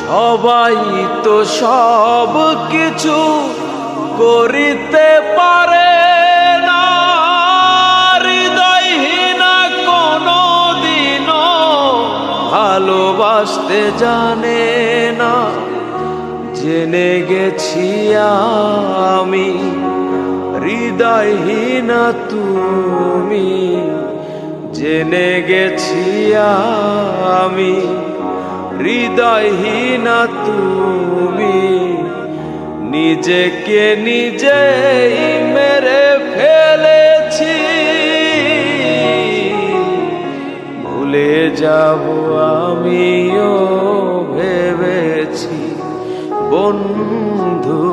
সবাই তো সব কিছু করিতে পারে না, হৃদয়হীনা কোনো দিনও ভালোবাসতে জানে না। জেনে গেছি আমি হৃদয়হীনা তুমি, জেনে গেছি আমি হৃদয়হীনা তুমি। নিজেকে নিজেই মেরে ফেলেছি, ভুলে যাব আমিও ভেবেছি বন্ধু।